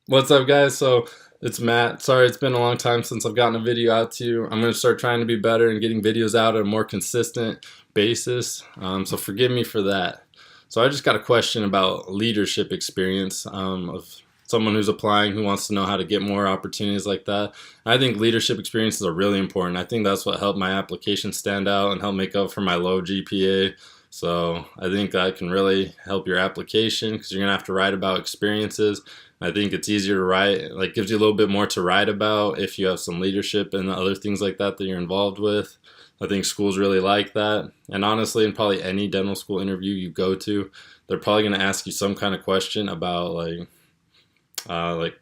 What's up, guys? So it's Matt. Sorry, it's been a long time since I've gotten a video out to you. I'm going to start trying to be better and getting videos out on a more consistent basis. So forgive me for that. So I just got a question about leadership experience of someone who's applying who wants to know how to get more opportunities like that. I think leadership experiences are really important. I think that's what helped my application stand out and help make up for my low GPA. So I think that can really help your application because you're going to have to write about experiences. I think it's easier to write, like gives you a little bit more to write about if you have some leadership and other things like that that you're involved with. I think schools really like that. And honestly, in probably any dental school interview you go to, they're probably going to ask you some kind of question about like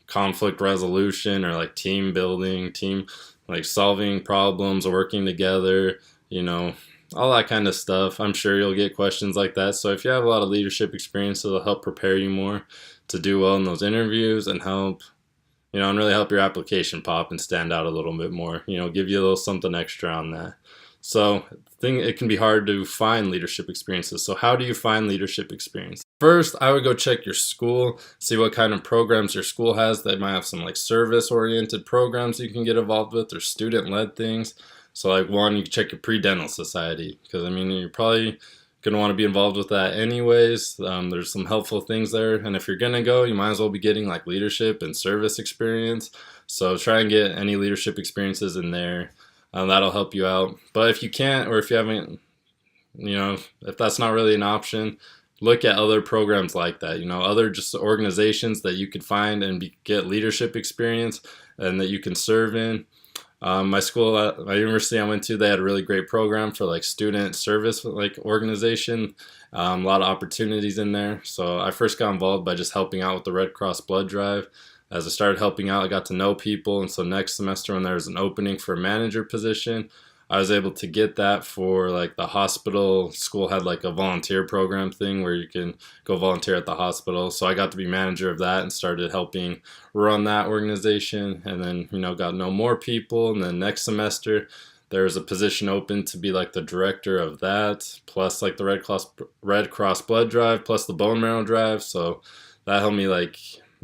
conflict resolution or like team building, team like solving problems, working together, you know, all that kind of stuff. I'm sure you'll get questions like that. So if you have a lot of leadership experience, it'll help prepare you more to do well in those interviews and help, and really help your application pop and stand out a little bit more, give you a little something extra on that. So it can be hard to find leadership experiences. So how do you find leadership experience? First, I would go check your school, see what kind of programs your school has. They might have some like service-oriented programs you can get involved with or student-led things. So like one, you can check your pre-dental society because you're probably going to want to be involved with that anyways. There's some helpful things there, and if you're going to go, you might as well be getting like leadership and service experience. So try and get any leadership experiences in there. That'll help you out. But if you can't, or if you haven't, if that's not really an option, look at other programs like that. Other just organizations that you could find and get leadership experience and that you can serve in. My school, my university I went to, they had a really great program for like student service like organization. A lot of opportunities in there. So I first got involved by just helping out with the Red Cross blood drive. As I started helping out, I got to know people, and so next semester when there was an opening for a manager position, I was able to get that for like the hospital. School had like a volunteer program thing where you can go volunteer at the hospital. So I got to be manager of that and started helping run that organization, and then got to know more people. And then next semester there was a position open to be like the director of that, plus like the Red Cross blood drive, plus the bone marrow drive. So that helped me like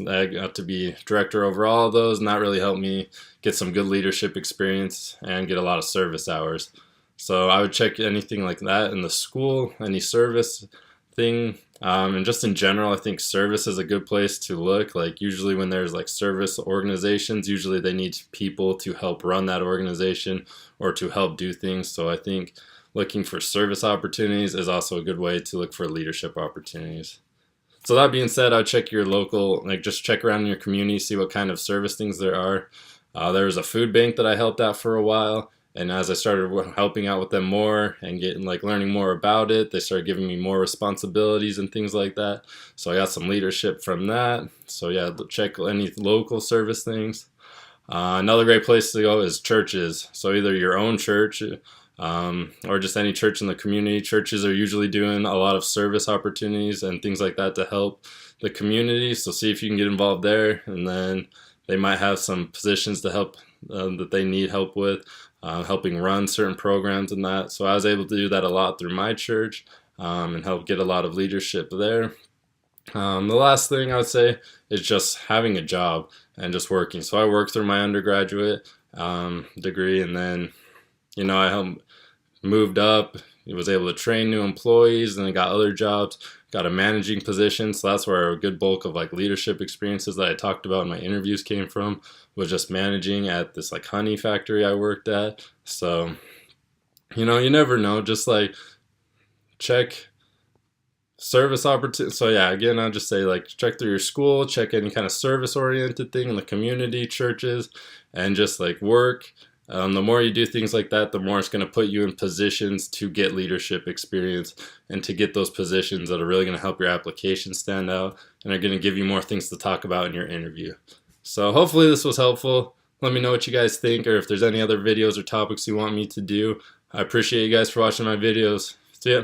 I got to be director over all of those, and that really helped me get some good leadership experience and get a lot of service hours. So I would check anything like that in the school, any service thing. And just in general, I think service is a good place to look. Like usually when there's like service organizations, usually they need people to help run that organization or to help do things. So I think looking for service opportunities is also a good way to look for leadership opportunities. So that being said, I'd check your local, like just check around in your community, see what kind of service things there are. There was a food bank that I helped out for a while, and as I started helping out with them more and getting like learning more about it, they started giving me more responsibilities and things like that. So I got some leadership from that. So yeah, check any local service things. Another great place to go is churches. So either your own church or just any church in the community. Churches are usually doing a lot of service opportunities and things like that to help the community. So see if you can get involved there, and then they might have some positions to help that they need help with, helping run certain programs and that. So I was able to do that a lot through my church and help get a lot of leadership there. The last thing I would say is just having a job and just working. So I worked through my undergraduate degree, and then I helped moved up, was able to train new employees, and I got other jobs, got a managing position. So that's where a good bulk of like leadership experiences that I talked about in my interviews came from, was just managing at this like honey factory I worked at. So you never know, just like check service opportunity. So yeah, again, I'll just say like check through your school, check any kind of service oriented thing in the community, churches, and just like work. The more you do things like that, the more it's going to put you in positions to get leadership experience and to get those positions that are really going to help your application stand out and are going to give you more things to talk about in your interview. So hopefully this was helpful. Let me know what you guys think, or if there's any other videos or topics you want me to do. I appreciate you guys for watching my videos.